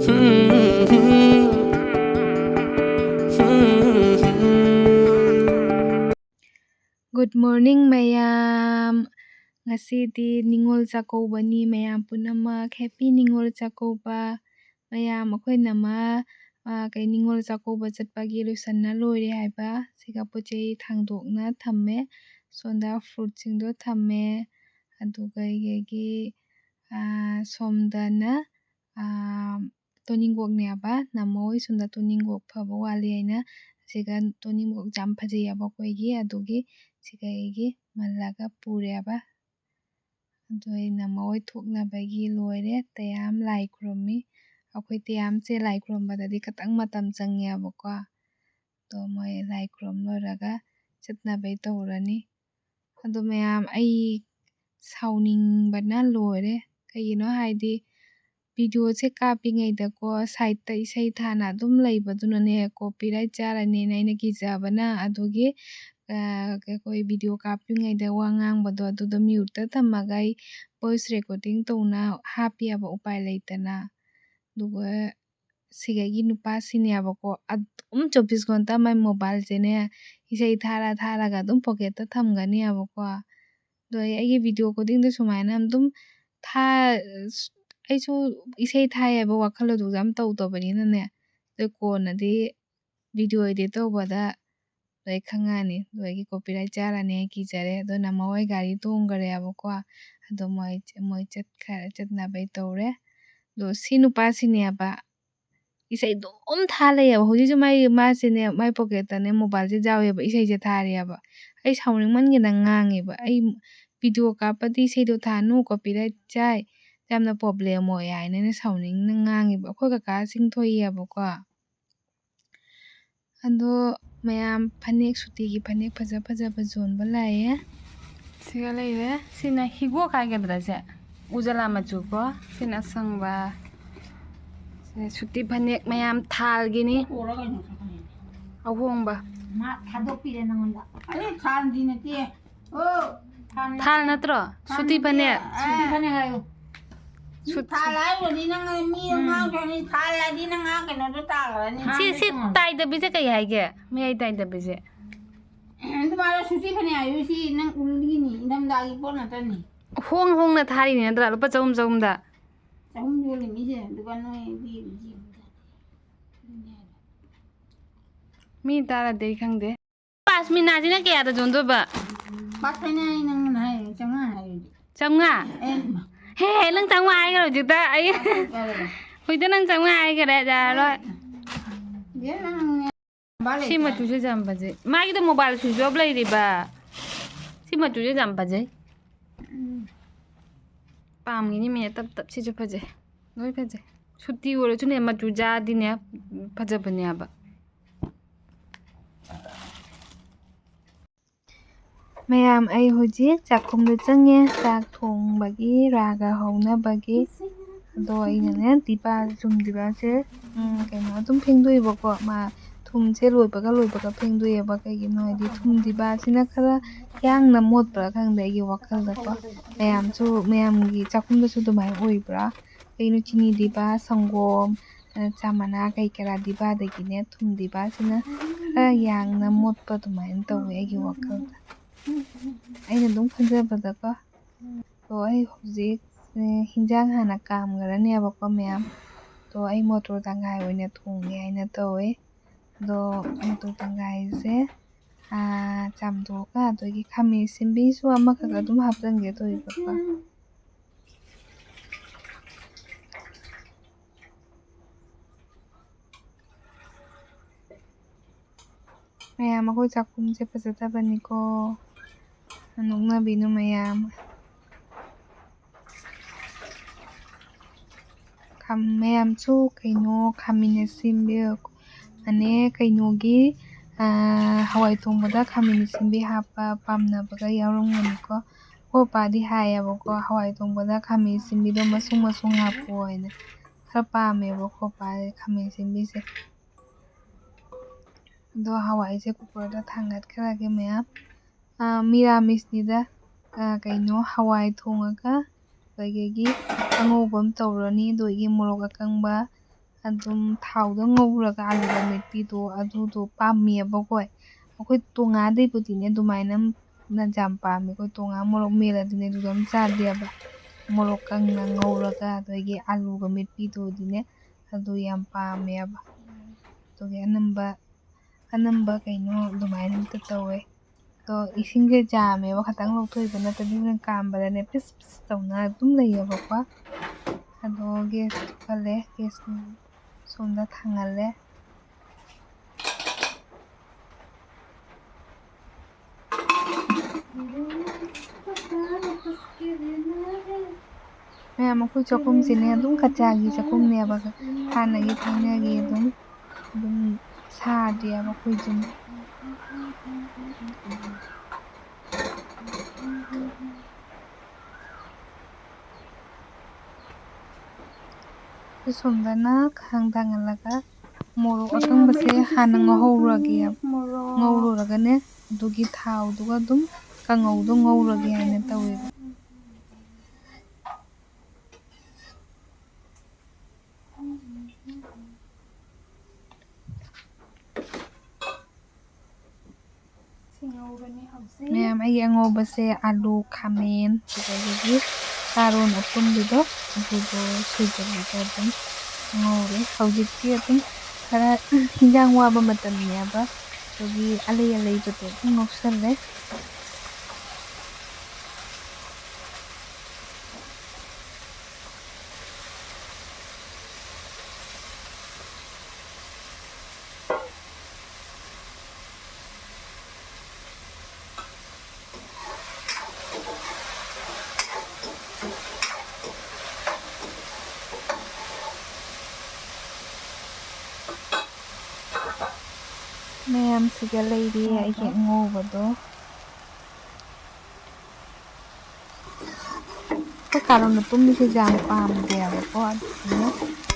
Good morning mayam. Ngasidi Ningol Chakobani mayam punamak. Happy Ningol Chakoba. Mayam akoinama kay Ningol Chakoba chatpagi loisanna loire haiba. Siga pochei thangdokna thamme. Sonda fruit singdo thamme. Aduga yegi somdana ꯇꯣꯅꯤꯡꯀꯣꯛꯅꯦ ꯍꯥꯏꯕ ꯅꯝꯃꯣꯏ ꯁꯣꯝꯗ ꯇꯣꯅꯤꯡꯀꯣꯛ ꯐꯕ ꯋꯥꯠꯂꯤ ꯑꯩꯅ ꯁꯤꯒ ꯇꯣꯅꯤꯡꯀꯣꯛ ꯌꯥꯝ ꯐꯖꯩꯑꯕ ꯑꯩꯈꯣꯏꯒꯤ ꯑꯗꯨꯒꯤ ꯁꯤꯒ ꯑꯩꯒꯤ ꯃꯜꯂꯒ ꯄꯨꯔꯦꯕ ꯑꯗꯨ ꯑꯩ ꯅꯝꯃꯣꯏ ꯊꯣꯛꯅꯕꯒꯤ ꯂꯣꯏꯔꯦ ꯇꯌꯥꯝ ꯂꯥꯏ ꯈꯨꯔꯨꯝꯃꯤ ꯑꯩꯈꯣꯏ ꯇꯌꯥꯝꯁꯦ ꯂꯥꯏ ꯈꯨꯔꯨꯝꯕꯗꯗꯤ ꯈꯤꯇꯪ ꯃꯇꯝ ꯆꯪꯉꯦꯕꯀꯣ ꯑꯗꯣ ꯃꯣꯏ ꯂꯥꯏ ꯈꯨꯔꯨꯝ ꯂꯣꯏꯔꯒ ꯆꯠꯅꯕꯩ ꯇꯧꯔꯅꯤ ꯑꯗꯨ ꯃꯌꯥꯝ ꯑꯩ ꯁꯥꯎꯅꯤꯡꯕꯅ ꯂꯣꯏꯔꯦ ꯀꯩꯒꯤꯅꯣ ꯍꯥꯏꯗꯤ ꯚꯤꯗꯤꯑꯣꯁꯦ ꯀꯥꯞꯄꯤꯉꯩꯗꯀꯣ ꯁꯥꯏꯠꯇ ꯏꯁꯩ ꯊꯥꯅ ꯑꯗꯨꯝ ꯂꯩꯕꯗꯨꯅꯅꯦ ꯀꯣꯄꯤꯔꯥꯏꯠ ꯆꯥꯔꯅꯤꯅ ꯑꯩꯅ ꯀꯤꯖꯕꯅ ꯑꯗꯨꯒꯤ ꯑꯩꯈꯣꯏ ꯚꯤꯗꯤꯑꯣ ꯀꯥꯞꯄꯤꯉꯩꯗ ꯋꯥ ꯉꯥꯡꯕꯗꯣ ꯑꯗꯨꯗꯣ ꯃ꯭ꯌꯨꯠꯇ ꯊꯝꯃꯒ ꯑꯩ ꯚꯣꯏꯁ ꯔꯦꯀꯣꯔꯗꯤꯡ ꯇꯧꯅ ꯍꯥꯞꯄꯤꯑꯕ ꯎꯄꯥꯏ ꯂꯩꯇꯅ ꯑꯗꯨꯒ ꯁꯤꯒꯒꯤ ꯅꯨꯄꯥꯁꯤꯅꯦꯕꯀꯣ ꯑꯗꯨꯝ 24 ꯘꯟꯇꯥ ꯃꯥꯏ ꯃꯣꯕꯥꯏꯜꯁꯦꯅꯦ ꯏꯁꯩ ꯊꯥꯔꯒ ꯑꯗꯨꯝ ꯄꯣꯀꯦꯠꯇ ꯊꯝꯒꯅꯤꯕꯀꯣ ꯑꯗꯣ ꯑꯩꯒꯤ ꯚꯤꯗꯤꯑꯣ ꯈꯨꯗꯤꯡꯗ ꯁꯨꯃꯥꯏꯅ ꯑꯗꯨꯝ ꯑꯩꯁꯨ ꯏꯁꯩ ꯊꯥꯏ ꯍꯥꯏꯕ ꯋꯥꯈꯜ ꯑꯗꯨ ꯌꯥꯝ ꯇꯧꯗꯕꯅꯤꯅꯅꯦ ꯑꯗꯣ ꯀꯣꯟꯅꯗꯤ ꯚꯤꯗꯤꯑꯣ ꯏꯗꯤꯠ ꯇꯧꯕꯗ ꯑꯩ ꯈꯪꯉꯛꯑꯅꯤ ꯑꯗꯣ ꯑꯩꯒꯤ ꯀꯣꯄꯤꯔꯥꯏꯠ ꯆꯥꯔꯅꯤ ꯑꯩ ꯀꯤꯖꯔꯦ ꯑꯗꯨꯅ ꯃꯣꯏ ꯒꯥꯔꯤ ꯇꯣꯡꯈꯔꯦꯕꯀꯣ ꯑꯗꯣ ꯃꯣꯏ ꯆꯠꯅꯕꯩ ꯇꯧꯔꯦ ꯑꯗꯣ ꯁꯤ ꯅꯨꯄꯥꯁꯤꯅꯦꯕ ꯏꯁꯩ ꯑꯗꯨꯝ ꯊꯥ ꯂꯩꯌꯦꯕ ꯍꯧꯖꯤꯛꯁꯨ ꯃꯥꯁꯤꯅꯦ ꯃꯥꯏ ꯄꯣꯀꯦꯠꯇꯅꯦ ꯃꯣꯕꯥꯏꯜꯁꯦ ꯌꯥꯎꯋꯦꯕ ꯏꯁꯩꯁꯦ ꯊꯥꯔꯦꯕ ꯑꯩ ꯁꯥꯎꯅꯤꯡꯃꯟꯒꯤꯗ ꯉꯥꯡꯉꯦꯕ ꯑꯩ ꯚꯤꯗꯤꯑꯣ ꯀꯥꯞꯄꯗꯤ ꯏꯁꯩꯗꯣ ꯊꯥꯅꯨ ꯀꯣꯄꯤꯔꯥꯏꯠ ꯆꯥꯏ ꯌꯥꯝꯅ ꯄ꯭ꯔꯣꯕ꯭ꯂꯦꯝ ꯑꯣꯏ ꯍꯥꯏꯅ ꯑꯩꯅ ꯁꯥꯎꯅꯤꯡꯅ ꯉꯥꯡꯉꯦꯕ ꯑꯩꯈꯣꯏ ꯀꯀꯥꯁꯤꯡ ꯊꯣꯛꯏꯑꯕꯀꯣ ꯑꯗꯣ ꯃꯌꯥꯝ ꯐꯅꯦꯛ ꯁꯨꯇꯤꯒꯤ ꯐꯅꯦꯛ ꯐꯖꯕ ꯌꯣꯟꯕ ꯂꯥꯛꯑꯦ ꯁꯤꯒ ꯂꯩꯔꯦ ꯁꯤꯅ ꯍꯤꯒꯣꯛ ꯍꯥꯏꯒꯗ꯭ꯔꯥꯁꯦ ꯎꯖꯥꯂꯥ ꯃꯆꯨꯀꯣ ꯁꯤꯅ ꯑꯁꯪꯕ ꯁꯨꯇꯤ ꯐꯅꯦꯛ ꯃꯌꯥꯝ ꯊꯥꯜꯒꯤꯅꯤ ꯑꯍꯣꯡꯕ ꯃꯥ ꯊꯥꯗꯣꯛꯄꯤꯔꯦ ꯅꯪꯉꯣꯟꯗ ꯑꯩ ꯊꯥꯟꯗꯤ ꯅꯠꯇꯦ ꯑꯣ ꯊꯥꯜ ꯅꯠꯇ꯭ꯔꯣ ꯁꯨꯇꯤ ꯐꯅꯦꯛ ꯍꯥꯏꯌꯨ ꯊꯥꯜ ꯍꯥꯏꯕꯗꯤ ꯅꯪ ꯃꯤ ꯉꯥꯡꯈ꯭ꯔꯅꯤ ꯊꯥꯜꯂꯗꯤ ꯅꯪ ꯀꯩꯅꯣꯗꯣ ꯇꯥꯈ꯭ꯔꯅꯤ ꯁꯤ ꯇꯥꯏꯗꯕꯤꯁꯦ ꯀꯩ ꯍꯥꯏꯒꯦ ꯃꯌꯥꯏ ꯇꯥꯏꯗꯕꯤꯁꯦ ꯑꯗꯨꯃꯥꯏꯅ ꯁꯨꯇꯤ ꯐꯅꯦꯛ ꯍꯥꯏꯌꯨ ꯁꯤ ꯅꯪ ꯎꯜꯒꯤꯅꯤ ꯏꯪꯊꯝꯊꯥꯒꯤ ꯄꯣꯠ ꯅꯠꯇꯅꯤ ꯍꯣꯡꯅ ꯊꯥꯔꯤꯅꯤ ꯅꯠꯇ꯭ꯔꯥ ꯂꯨꯄꯥ ꯆꯍꯨꯝꯗ ꯆꯍꯨꯝ ꯌꯣꯜꯂꯤ ꯃꯤꯁꯦ ꯗꯨꯀꯥꯟ ꯅꯣꯏꯗꯤ ꯃꯤ ꯇꯥꯔꯗꯤ ꯑꯩ ꯈꯪꯗꯦ ꯄꯥꯁꯃꯤꯅꯥꯁꯤꯅ ꯀꯌꯥꯗ ꯌꯣꯟꯗꯣꯏꯕ ꯄꯥꯛꯇꯅꯦ ꯑꯩ ꯅꯪꯉꯣꯟꯗ ꯍꯥꯏꯔꯤ 500 ꯍꯥꯏꯔꯗꯤ 500 ꯍꯦ ꯅꯪ 500 ꯍꯥꯏꯈ꯭ꯔꯦ ꯍꯧꯖꯤꯛꯇ ꯑꯩ ꯍꯧꯖꯤꯛꯇ ꯅꯪ 500 ꯍꯥꯏꯈ꯭ꯔꯦ ꯌꯥꯔꯔꯣꯏ ꯁꯤ ꯃꯆꯨꯁꯦ ꯌꯥꯝ ꯐꯖꯩ ꯃꯥꯒꯤꯗ ꯃꯣꯕꯥꯏꯜ ꯁ꯭ꯋꯤꯆ ꯑꯣꯐ ꯂꯩꯔꯤꯕ ꯁꯤ ꯃꯆꯨꯁꯦ ꯌꯥꯝ ꯐꯖꯩ ꯄꯥꯝꯒꯤꯅꯤ ꯃꯤꯅ ꯇꯞ ꯁꯤꯁꯨ ꯐꯖꯩ ꯂꯣꯏ ꯐꯖꯩ ꯁꯨꯇꯤ ꯑꯣꯏꯔꯁꯨꯅꯦ ꯃꯆꯨ ꯖꯥꯗꯤꯅꯦ ꯐꯖꯕꯅꯦꯕ ꯃꯌꯥꯝ ꯑꯩ ꯍꯧꯖꯤꯛ ꯆꯥꯛꯈꯨꯝꯗ ꯆꯪꯉꯦ ꯆꯥꯛ ꯊꯣꯡꯕꯒꯤ ꯔꯥꯒ ꯍꯧꯅꯕꯒꯤ ꯑꯗꯣ ꯑꯩꯅꯅꯦ ꯗꯤꯕꯥꯁꯦ ꯀꯩꯅꯣ ꯑꯗꯨꯝ ꯐꯦꯡꯗꯣꯛꯑꯦꯕꯀꯣ ꯊꯨꯝꯁꯦ ꯂꯣꯏꯕꯒ ꯐꯦꯡꯗꯣꯛꯑꯦꯕ ꯀꯩꯒꯤꯅꯣ ꯍꯥꯏꯗꯤ ꯊꯨꯝ ꯗꯤꯕꯥꯁꯤꯅ ꯈꯔ ꯌꯥꯡꯅ ꯃꯣꯠꯄ꯭ꯔꯥ ꯈꯪꯗꯦ ꯑꯩꯒꯤ ꯋꯥꯈꯜꯗꯀꯣ ꯃꯌꯥꯝꯒꯤ ꯆꯥꯛꯈꯨꯝꯗꯁꯨ ꯑꯗꯨꯃꯥꯏꯅ ꯑꯣꯏꯕ꯭ꯔꯥ ꯀꯩꯅꯣ ꯆꯤꯅꯤ ꯗꯤꯕꯥ ꯁꯪꯒꯣꯝ ꯆꯥ ꯃꯅꯥ ꯀꯩ ꯀꯔꯥ ꯗꯤꯕꯥꯗꯒꯤꯅꯦ ꯊꯨꯝ ꯗꯤꯕꯥꯁꯤꯅ ꯈꯔ ꯌꯥꯡꯅ ꯃꯣꯠꯄ ꯑꯗꯨꯃꯥꯏꯅ ꯇꯧꯋꯦ ꯑꯩꯒꯤ ꯋꯥꯈꯜꯗ ꯑꯩꯅ ꯑꯗꯨꯝ ꯈꯟꯖꯕꯗꯀꯣ ꯑꯗꯣ ꯑꯩ ꯍꯧꯖꯤꯛ ꯍꯤꯟꯖꯥꯡ ꯍꯥꯟꯅ ꯀꯥꯝꯈ꯭ꯔꯅꯦꯕꯀꯣ ꯃꯌꯥꯝ ꯑꯗꯣ ꯑꯩ ꯃꯣꯇꯣꯔ ꯇꯪꯈꯥꯏ ꯑꯣꯏꯅ ꯊꯣꯡꯒꯦ ꯍꯥꯏꯅ ꯇꯧꯋꯦ ꯑꯗꯣ ꯃꯣꯇꯣꯔ ꯇꯪꯈꯥꯏꯁꯦ ꯆꯥꯝꯊꯣꯛꯑꯒ ꯑꯗꯒꯤ ꯈꯥꯃꯦꯟ ꯑꯁꯤꯟꯕꯤꯁꯨ ꯑꯃꯈꯛ ꯑꯗꯨꯝ ꯍꯥꯞꯆꯤꯟꯒꯦ ꯇꯧꯋꯦꯕꯀꯣ ꯃꯌꯥꯝ ꯑꯩꯈꯣꯏ ꯆꯥꯛꯈꯨꯝꯁꯦ ꯐꯖꯗꯕꯅꯤꯀꯣ ꯅꯣꯛꯅꯕꯤꯅꯨ ꯃꯌꯥꯝ ꯃꯌꯥꯝꯁꯨ ꯀꯩꯅꯣ ꯈꯥꯃꯦꯟ ꯑꯁꯤꯟꯕꯤ ꯑꯅꯦ ꯀꯩꯅꯣꯒꯤ ꯍꯋꯥꯏ ꯊꯣꯡꯕꯗ ꯈꯥꯃꯦꯟ ꯑꯁꯤꯟꯕꯤ ꯍꯥꯞꯄ ꯄꯥꯝꯅꯕꯒ ꯌꯥꯎꯔꯝꯒꯅꯤꯀꯣ ꯑꯩꯈꯣꯏ ꯄꯥꯗꯤ ꯍꯥꯏꯌꯦꯕꯀꯣ ꯍꯋꯥꯏ ꯊꯣꯡꯕꯗ ꯈꯥꯃꯦꯟ ꯑꯁꯤꯟꯕꯤꯗꯣ ꯃꯁꯨꯡ ꯍꯥꯞꯄꯣ ꯍꯥꯏꯅ ꯈꯔ ꯄꯥꯝꯃꯦꯕ ꯑꯩꯈꯣꯏ ꯄꯥꯗꯤ ꯈꯥꯃꯦꯟ ꯑꯁꯤꯟꯕꯤꯁꯦ ꯑꯗꯣ ꯍꯋꯥꯏꯁꯦ ꯀꯨꯀꯔꯗ ꯊꯥꯡꯒꯠꯈ꯭ꯔꯒꯦ ꯃꯌꯥꯝ ꯃꯤꯔꯥꯃꯤꯁꯅꯤꯗ ꯀꯩꯅꯣ ꯍꯋꯥꯏ ꯊꯣꯡꯉꯒ ꯑꯗꯒꯤ ꯑꯉꯧꯕ ꯑꯃ ꯇꯧꯔꯅꯤ ꯑꯗꯒꯤ ꯃꯣꯔꯣꯛ ꯑꯀꯪꯕ ꯑꯗꯨꯝ ꯊꯥꯎꯗ ꯉꯧꯔꯒ ꯑꯥꯂꯨꯒ ꯃꯦꯠꯄꯤꯗꯣ ꯑꯗꯨꯗꯣ ꯄꯥꯝꯃꯦꯕꯀꯣ ꯑꯩꯈꯣꯏ ꯇꯣꯉꯥꯗꯩꯕꯨꯗꯤꯅꯦ ꯑꯗꯨꯃꯥꯏꯅ ꯌꯥꯝ ꯄꯥꯝꯃꯦ ꯑꯩꯈꯣꯏ ꯇꯣꯉꯥ ꯃꯣꯔꯣꯛ ꯃꯦꯠꯂꯗꯤꯅꯦ ꯑꯗꯨꯗ ꯑꯗꯨꯝ ꯆꯥꯗꯦꯕ ꯃꯣꯔꯣꯛ ꯀꯪꯅ ꯉꯧꯔꯒ ꯑꯗꯒꯤ ꯑꯥꯂꯨꯒ ꯃꯦꯠꯄꯤꯗꯨꯗꯤꯅꯦ ꯑꯗꯨ ꯌꯥꯝ ꯄꯥꯝꯃꯦꯕ ꯑꯗꯨꯒꯤ ꯑꯅꯝꯕ ꯀꯩꯅꯣ ꯑꯗꯨꯃꯥꯏꯅ ꯑꯝꯇ ꯇꯧꯋꯦ ꯑꯗꯣ ꯏꯁꯤꯡꯁꯦ ꯆꯥꯝꯃꯦꯕ ꯈꯇꯪ ꯂꯧꯊꯣꯛꯏꯕ ꯅꯠꯇ꯭ꯔꯗꯤ ꯍꯣꯔꯦꯟ ꯀꯥꯝꯕꯗꯅꯦ ꯄꯤꯁ ꯄꯤꯁ ꯇꯧꯅ ꯑꯗꯨꯝ ꯂꯩꯌꯦꯕꯀꯣ ꯑꯗꯣ ꯒꯦꯁ ꯊꯣꯛꯍꯜꯂꯦ ꯒꯦꯁ ꯁꯣꯝꯗ ꯊꯥꯡꯍꯜꯂꯦ ꯃꯌꯥꯝ ꯑꯩꯈꯣꯏ ꯆꯥꯛꯈꯨꯝꯁꯤꯅꯦ ꯑꯗꯨꯝ ꯀꯆꯥꯒꯤ ꯆꯥꯛꯈꯨꯝꯅꯦꯕ ꯍꯥꯟꯅꯒꯤ ꯊꯥꯏꯅꯒꯤ ꯑꯗꯨꯝ ꯁꯥꯗꯦꯕ ꯑꯩꯈꯣꯏꯁꯨꯅꯦ ꯁꯣꯝꯗꯅ ꯈꯥꯡ ꯊꯥꯡꯍꯜꯂꯒ ꯃꯣꯔꯣꯛ ꯑꯀꯪꯕꯁꯦ ꯍꯥꯟꯅ ꯉꯧꯍꯧꯔꯒꯦ ꯉꯧꯔꯨꯔꯒꯅꯦ ꯑꯗꯨꯒꯤ ꯊꯥꯎꯗꯨꯒ ꯑꯗꯨꯝ ꯀꯥꯡꯉꯧꯗꯣ ꯉꯧꯔꯒꯦ ꯍꯥꯏꯅ ꯇꯧꯋꯦꯕ ꯃꯌꯥꯝ ꯑꯩꯒꯤ ꯑꯉꯧꯕꯁꯦ ꯑꯥꯂꯨ ꯈꯥꯃꯦꯟ ꯑꯗꯒꯤ ꯀꯥꯔꯣꯟ ꯑꯄꯨꯟꯕꯤꯗꯣ ꯑꯗꯨꯗꯣ ꯁꯣꯏꯖꯜꯂꯒ ꯑꯗꯨꯝ ꯉꯧꯔꯦ ꯍꯧꯖꯤꯛꯇꯤ ꯑꯗꯨꯝ ꯈꯔ ꯍꯤꯟꯖꯥꯡ ꯋꯥꯕ ꯃꯇꯝꯅꯦꯕ ꯑꯗꯨꯒꯤ ꯑꯂꯩꯕꯗꯣ ꯑꯗꯨꯝ ꯉꯧꯁꯜꯂꯦ ꯃꯌꯥꯝꯁꯤꯒ ꯂꯩꯔꯤ ꯑꯩꯒꯤ ꯑꯉꯧꯕꯗꯣ ꯑꯩꯈꯣꯏ ꯀꯥꯔꯣꯟ ꯑꯄꯨꯝꯕꯤꯁꯦ ꯌꯥꯝ ꯄꯥꯝꯗꯦꯕꯀꯣ ꯑꯗꯨꯗꯨꯅ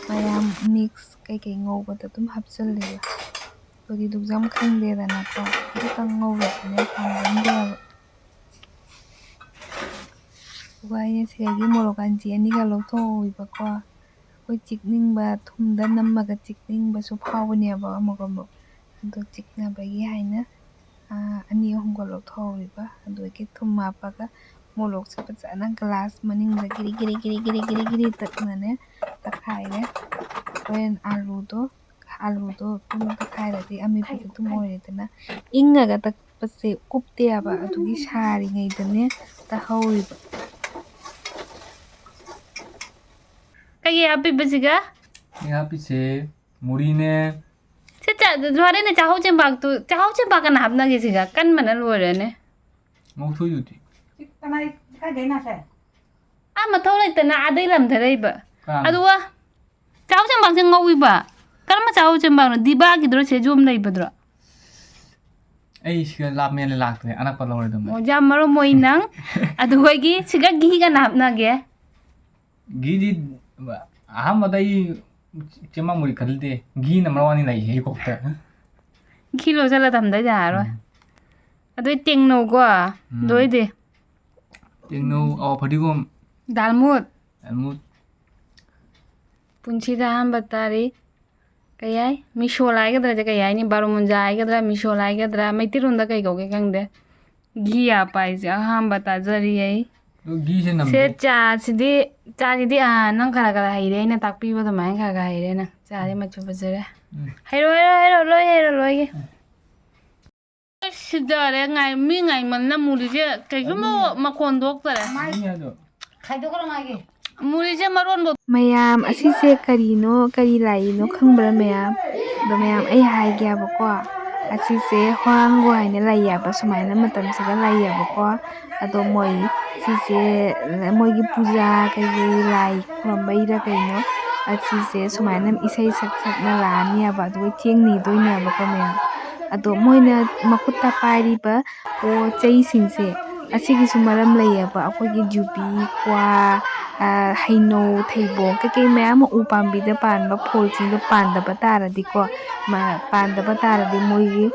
ꯃꯌꯥꯝ ꯃꯤꯛꯁ ꯀꯩꯀꯩ ꯉꯧꯕꯗ ꯑꯗꯨꯝ ꯍꯥꯞꯆꯜꯂꯦꯕ ꯑꯩꯈꯣꯏꯗꯤ ꯗꯨꯛꯌꯥꯝ ꯈꯪꯗꯦꯗꯅꯀꯣ ꯈꯤꯇꯪ ꯉꯧꯔꯁꯨꯅꯦ ꯄꯥꯝꯒꯟꯗꯦꯕ ꯑꯗꯨꯒ ꯑꯩꯅ ꯁꯤꯗꯒꯤ ꯃꯣꯔꯣꯛ ꯑꯟꯖꯤ ꯑꯅꯤꯒ ꯂꯧꯊꯣꯛꯍꯧꯋꯦꯕꯀꯣ ꯑꯩꯈꯣꯏ ꯆꯤꯛꯅꯤꯡꯕ ꯊꯨꯝꯗ ꯅꯝꯃꯒ ꯆꯤꯛꯅꯤꯡꯕꯁꯨ ꯐꯥꯎꯕꯅꯦꯕ ꯑꯃꯨꯛ ꯑꯗꯣ ꯆꯤꯛꯅꯕꯒꯤ ꯍꯥꯏꯅ ꯑꯅꯤ ꯑꯍꯨꯝꯒ ꯂꯧꯊꯣꯛꯍꯧꯔꯤꯕ ꯑꯗꯨꯗꯒꯤ ꯊꯨꯝ ꯍꯥꯞꯄꯒ ꯃꯣꯔꯣꯛꯁꯦ ꯐꯖꯅ ꯒ꯭ꯂꯥꯁ ꯃꯅꯤꯡꯗ ꯒꯤꯔꯤ ꯇꯛꯅꯅꯦ ꯇꯛꯈꯥꯏꯔꯦ ꯍꯣꯔꯦꯟ ꯑꯥꯂꯨꯗꯣ ꯑꯗꯨꯝ ꯇꯛꯈꯥꯏꯔꯗꯤ ꯑꯃꯦꯠꯄꯗꯣ ꯑꯗꯨꯝ ꯑꯣꯏꯔꯦꯗꯅ ꯏꯪꯉꯒ ꯇꯛꯄꯁꯦ ꯀꯨꯞꯇꯦꯕ ꯑꯗꯨꯒꯤ ꯁꯥꯔꯤꯉꯩꯗꯅꯦ ꯇꯛꯍꯧꯔꯤꯕ ꯀꯩ ꯍꯥꯞꯄꯤꯕꯁꯤꯒ ꯍꯥꯞꯄꯤꯁꯦ ꯃꯨꯔꯤꯅꯦ ꯍꯣꯔꯦꯟ ꯆꯥꯛꯍꯧ ꯆꯦꯡꯄꯥꯛ ꯀꯅꯥ ꯍꯥꯞꯅꯒꯦ ꯁꯤꯒ ꯀꯟꯕꯅ ꯂꯣꯏꯔꯦꯅꯦ ꯉꯧꯊꯣꯛꯏꯗꯨꯗꯤ ꯃꯊꯧ ꯂꯩꯇꯅ ꯑꯥꯗꯩ ꯂꯝꯗꯔꯛꯏꯕ ꯀꯅꯥꯅꯣ ꯑꯗꯨꯒ ꯆꯥꯛꯍꯧ ꯆꯦꯡꯄꯥꯛꯁꯦ ꯉꯧꯏꯕ ꯀꯔꯝꯕ ꯆꯥꯛꯍꯧ ꯆꯦꯡꯄꯥꯛꯅꯣ ꯗꯤꯕꯥꯒꯤꯗꯨꯔꯣ ꯁꯦꯖꯣꯝ ꯂꯩꯕꯗꯨꯔꯣ ꯑꯩ ꯁꯤꯒ ꯂꯥꯞꯃꯦꯅ ꯂꯥꯛꯇ꯭ꯔꯦ ꯑꯅꯛꯄ ꯂꯧꯔꯦ ꯑꯣ ꯌꯥꯝ ꯃꯔꯨ ꯃꯣꯏ ꯅꯪ ꯑꯗꯨꯒꯤ ꯁꯤꯒ ꯘꯤ ꯀꯅꯥ ꯍꯥꯞꯅꯒꯦ ꯘꯤꯗꯤ ꯑꯍꯥꯟꯕꯗ ꯑꯩ ꯆꯦꯡꯄꯥꯛ ꯃꯨꯔꯤ ꯈꯜꯂꯨꯗꯦ ꯘꯤꯅ ꯃꯔꯨ ꯑꯅꯤ ꯂꯩ ꯀꯣꯛꯇ ꯘꯤ ꯂꯣꯏꯁꯤꯜꯂ ꯊꯝꯗ ꯌꯥꯔꯔꯣꯏ ꯑꯗꯨꯏ ꯇꯦꯡꯅꯧꯀꯣ ꯑꯗꯨꯏꯗꯤ ꯇꯦꯡꯅꯧ ꯐꯗꯤꯒꯣꯝ ꯗꯥꯜꯃꯨꯠ ꯑꯜꯃꯨꯠ ꯄꯨꯟꯁꯤꯗ ꯑꯍꯥꯟꯕ ꯇꯥꯔꯤ ꯀꯩ ꯍꯥꯏ ꯃꯤꯁꯣꯜ ꯍꯥꯏꯒꯗ꯭ꯔꯥ ꯀꯩ ꯍꯥꯏꯅꯤ ꯕꯥꯔꯣꯃꯨꯟꯖꯥ ꯍꯥꯏꯒꯗ꯭ꯔꯥ ꯃꯤꯁꯣꯜ ꯍꯥꯏꯒꯗ꯭ꯔꯥ ꯃꯩꯇꯩꯔꯣꯟꯗ ꯀꯩ ꯀꯧꯒꯦ ꯈꯪꯗꯦ ꯘꯤ ꯍꯥꯞꯄ ꯍꯥꯏꯁꯦ ꯑꯍꯥꯟꯕ ꯇꯥꯖꯔꯤ ꯑꯩ ꯘꯤꯁꯦ ꯁꯦ ꯅꯝꯗ꯭ꯔꯣ ꯆꯥꯁꯤꯗꯤ ꯅꯪ ꯈꯔ ꯍꯩꯔꯦ ꯑꯩꯅ ꯇꯥꯛꯄꯤꯕ ꯑꯗꯨꯃꯥꯏꯅ ꯈꯔ ꯍꯩꯔꯦ ꯅꯪ ꯆꯥꯗꯤ ꯃꯆꯨ ꯐꯖꯔꯦ ꯍꯩꯔꯣ ꯂꯣꯏꯒꯦ ꯁꯤꯗꯔꯦ ꯃꯤ ꯉꯥꯏꯃꯟꯅ ꯃꯨꯔꯤꯁꯦ ꯀꯩꯒꯨꯝꯕ ꯃꯈꯣꯟ ꯊꯣꯛꯇꯔꯦ ꯃꯨꯔꯤꯁꯦ ꯃꯔꯣꯟꯕꯨ ꯃꯌꯥꯝ ꯑꯁꯤꯁꯦ ꯀꯔꯤꯅꯣ ꯀꯔꯤ ꯂꯥꯛꯏꯅꯣ ꯈꯪꯕ꯭ꯔꯥ ꯃꯌꯥꯝ ꯑꯗꯣ ꯃꯌꯥꯝ ꯑꯩ ꯍꯥꯏꯒꯦꯕꯀꯣ ꯑꯁꯤꯁꯦ ꯍ꯭ꯋꯥꯡꯒꯣ ꯍꯥꯏꯅ ꯂꯩꯌꯦꯕ ꯁꯨꯃꯥꯏꯅ ꯃꯇꯝꯁꯤꯗ ꯂꯩꯌꯦꯕꯀꯣ ꯑꯗꯣ ꯁꯤꯁꯦ ꯃꯣꯏꯒꯤ ꯄꯨꯖꯥ ꯀꯩꯀꯩ ꯂꯥꯏ ꯈꯨꯔꯨꯝꯕꯩꯔ ꯀꯩꯅꯣ ꯑꯁꯤꯁꯦ ꯁꯨꯃꯥꯏꯅ ꯏꯁꯩ ꯁꯛꯅ ꯂꯥꯛꯑꯅꯤꯕ ꯑꯗꯨꯒ ꯆꯦꯡ ꯅꯤꯗꯣꯏꯅꯦꯕꯀꯣ ꯃꯌꯥꯝ ꯑꯗꯣ ꯃꯣꯏꯅ ꯃꯈꯨꯠꯇ ꯄꯥꯏꯔꯤꯕ ꯆꯩꯁꯤꯡꯁꯦ ꯑꯁꯤꯒꯤꯁꯨ ꯃꯔꯝ ꯂꯩꯌꯦꯕ ꯑꯩꯈꯣꯏꯒꯤ ꯌꯨꯕꯤ ꯀ꯭ꯋꯥ ꯍꯩꯅꯧ ꯊꯩꯕꯣꯡ ꯀꯩꯀꯩ ꯃꯌꯥꯝ ꯎ ꯄꯥꯝꯕꯤꯗ ꯄꯥꯟꯕ ꯐꯣꯜꯁꯤꯡꯗꯣ ꯄꯥꯟꯗꯕ ꯇꯥꯔꯗꯤ ꯃꯣꯏꯒꯤ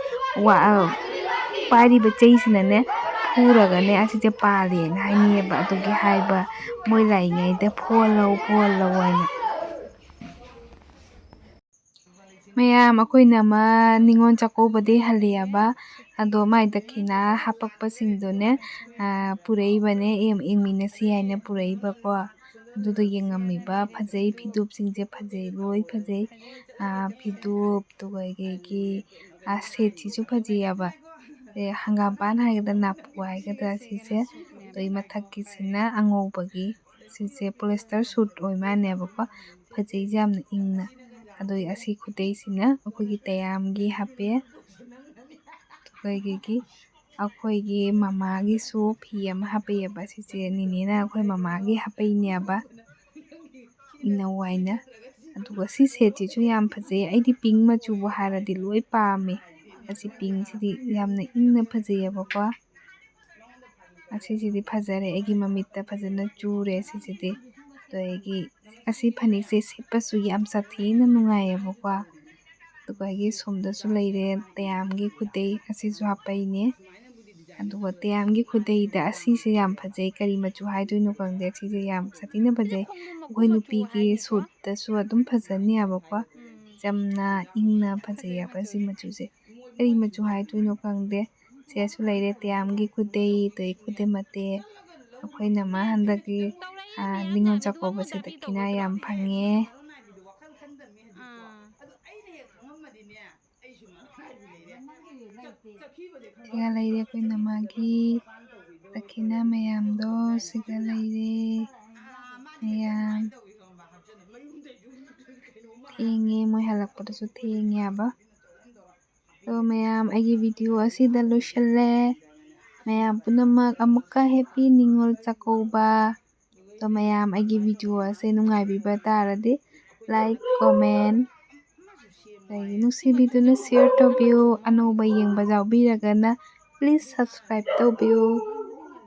ꯄꯥꯏꯔꯤꯕ ꯆꯩꯁꯤꯅꯅꯦ ꯐꯨꯔꯒꯅꯦ ꯑꯁꯤꯁꯦ ꯄꯥꯜꯂꯦꯅ ꯍꯥꯏꯅꯩꯌꯦꯕ ꯑꯗꯨꯒꯤ ꯍꯥꯏꯕ ꯃꯣꯏ ꯂꯥꯛꯏꯉꯩꯗ ꯐꯣꯍꯜꯂꯧ ꯍꯥꯏꯅ ꯃꯌꯥꯝ ꯑꯩꯈꯣꯏꯅ ꯑꯃ ꯅꯤꯉꯣꯜ ꯆꯥꯛꯀꯧꯕꯗꯩ ꯍꯜꯂꯛꯑꯦꯕ ꯑꯗꯣ ꯃꯥꯏ ꯗꯈꯤꯅꯥ ꯍꯥꯞꯄꯛꯄꯁꯤꯡꯗꯨꯅꯦ ꯄꯨꯔꯛꯏꯕꯅꯦ ꯌꯦꯡꯃꯤꯟꯅꯁꯤ ꯍꯥꯏꯅ ꯄꯨꯔꯛꯏꯕꯀꯣ ꯑꯗꯨꯗꯣ ꯌꯦꯡꯉꯝꯃꯤꯕ ꯐꯖꯩ ꯐꯤꯗꯨꯞꯁꯤꯡꯁꯦ ꯐꯖꯩ ꯂꯣꯏ ꯐꯖꯩ ꯐꯤꯗꯨꯞ ꯑꯗꯨꯒ ꯑꯩꯒꯤ ꯁꯦꯠꯁꯤꯁꯨ ꯐꯖꯩꯑꯕ ꯍꯪꯒꯥꯝꯄꯥꯟ ꯍꯥꯏꯒꯗ꯭ꯔꯥ ꯅꯥꯄꯨ ꯍꯥꯏꯒꯗ꯭ꯔꯥ ꯁꯤꯁꯦ ꯑꯗꯨꯒꯤ ꯃꯊꯛꯀꯤꯁꯤꯅ ꯑꯉꯧꯕꯒꯤ ꯁꯤꯁꯦ ꯄꯣꯂꯤꯁꯇꯔ ꯁꯨꯠ ꯑꯣꯏ ꯃꯥꯜꯅꯦꯕꯀꯣ ꯐꯖꯩꯁꯦ ꯌꯥꯝꯅ ꯏꯪꯅ ꯑꯗꯨꯒꯤ ꯑꯁꯤ ꯈꯨꯗꯩꯁꯤꯅ ꯑꯩꯈꯣꯏꯒꯤ ꯇꯌꯥꯝꯒꯤ ꯍꯥꯞꯄꯦ ꯑꯗꯨꯒ ꯑꯩꯈꯣꯏꯒꯤ ꯃꯃꯥꯒꯤꯁꯨ ꯐꯤ ꯑꯃ ꯍꯥꯞꯄꯛꯑꯦꯕ ꯁꯤꯁꯦ ꯅꯤꯅꯦꯅ ꯑꯩꯈꯣꯏ ꯃꯃꯥꯒꯤ ꯍꯥꯞꯄꯛꯏꯅꯦꯕ ꯏꯅꯧ ꯍꯥꯏꯅ ꯑꯗꯨꯒ ꯁꯤ ꯁꯦꯠꯁꯤꯁꯨ ꯌꯥꯝ ꯐꯖꯩ ꯑꯩꯗꯤ ꯄꯤꯡ ꯃꯆꯨꯕꯨ ꯍꯥꯏꯔꯗꯤ ꯂꯣꯏ ꯄꯥꯝꯃꯦ ꯑꯁꯤ ꯄꯤꯡꯁꯤꯗꯤ ꯌꯥꯝꯅ ꯏꯪꯅ ꯐꯖꯩꯑꯕꯀꯣ ꯑꯁꯤꯁꯤꯗꯤ ꯐꯖꯔꯦ ꯑꯩꯒꯤ ꯃꯃꯤꯠꯇ ꯐꯖꯅ ꯆꯨꯔꯦ ꯁꯤꯁꯤꯗꯤ ꯑꯗꯣ ꯑꯁꯤ ꯐꯅꯦꯛꯁꯦ ꯁꯦꯠꯄꯁꯨ ꯌꯥꯝ ꯁꯥꯊꯤꯅ ꯅꯨꯡꯉꯥꯏꯌꯦꯕꯀꯣ ꯑꯗꯨꯒ ꯁꯣꯝꯗꯁꯨ ꯂꯩꯔꯦ ꯇꯌꯥꯝꯒꯤ ꯈꯨꯗꯩ ꯑꯁꯤꯁꯨ ꯍꯥꯞꯄꯛꯏꯅꯦ ꯑꯗꯨꯒ ꯇꯌꯥꯝꯒꯤ ꯈꯨꯗꯩꯗ ꯑꯁꯤꯁꯦ ꯌꯥꯝ ꯐꯖꯩ ꯀꯔꯤ ꯃꯆꯨ ꯍꯥꯏꯗꯣꯏꯅꯣ ꯈꯪꯗꯦ ꯁꯤꯁꯦ ꯌꯥꯝ ꯁꯥꯊꯤꯅ ꯐꯖꯩ ꯑꯩꯈꯣꯏ ꯅꯨꯄꯤꯒꯤ ꯁꯨꯠꯇꯁꯨ ꯑꯗꯨꯝ ꯐꯖꯅꯤꯕꯀꯣ ꯌꯥꯝꯅ ꯏꯪꯅ ꯐꯖꯩꯑꯕ ꯁꯤ ꯃꯆꯨꯁꯦ ꯀꯔꯤ ꯃꯆꯨ ꯍꯥꯏꯗꯣꯏꯅꯣ ꯈꯪꯗꯦ ꯁꯤꯗꯁꯨ ꯂꯩꯔꯦ ꯇꯌꯥꯝꯒꯤ ꯈꯨꯗꯩ ꯑꯗꯩ ꯈꯨꯗꯩ ꯃꯇꯦꯛ ꯑꯩꯈꯣꯏꯅ ꯑꯃ ꯍꯟꯗꯛꯀꯤ ꯅꯤꯉꯣꯜ ꯆꯥꯛꯀꯧꯕꯁꯦ ꯗꯈꯤꯅꯥ ꯌꯥꯝ ꯐꯪꯉꯦ ꯁꯤꯒ ꯂꯩꯔꯦ ꯑꯩꯈꯣꯏ ꯅꯃꯥꯒꯤ ꯗꯈꯤꯅꯥ ꯃꯌꯥꯝꯗꯣ ꯁꯤꯒ ꯂꯩꯔꯦ ꯃꯌꯥꯝ ꯊꯦꯡꯉꯦ ꯃꯣꯏ ꯍꯜꯂꯛꯄꯗꯁꯨ ꯊꯦꯡꯉꯦꯕ ꯑꯗꯣ ꯃꯌꯥꯝ ꯑꯩꯒꯤ ꯚꯤꯗꯤꯑꯣ ꯑꯁꯤꯗ ꯂꯣꯏꯁꯤꯜꯂꯦ ꯃꯌꯥꯝ ꯄꯨꯝꯅꯃꯛ ꯑꯃꯨꯛꯀ ꯍꯦꯞꯄꯤ ꯅꯤꯉꯣꯜ ꯆꯥꯛꯀꯧꯕ ꯑꯗꯣ ꯃꯌꯥꯝ ꯑꯩꯒꯤ ꯚꯤꯗꯤꯑꯣ ꯑꯁꯦ ꯅꯨꯡꯉꯥꯏꯕꯤꯕ ꯇꯥꯔꯗꯤ ꯂꯥꯏꯛ ꯀꯣꯃꯦꯟ ꯑꯗꯒꯤ ꯅꯨꯡꯁꯤꯕꯤꯗꯨꯅ ꯁꯤꯌꯔ ꯇꯧꯕꯤꯌꯨ ꯑꯅꯧꯕ ꯌꯦꯡꯕ ꯌꯥꯎꯕꯤꯔꯒꯅ ꯄ꯭ꯂꯤꯖ ꯁꯕꯁꯀ꯭ꯔꯥꯏꯕ ꯇꯧꯕꯤꯌꯨ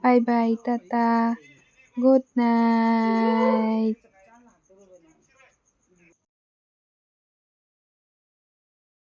ꯕꯥꯏ ꯕꯥꯏ ꯇꯥꯇꯥ ꯒꯨꯗ ꯅꯥꯏꯠ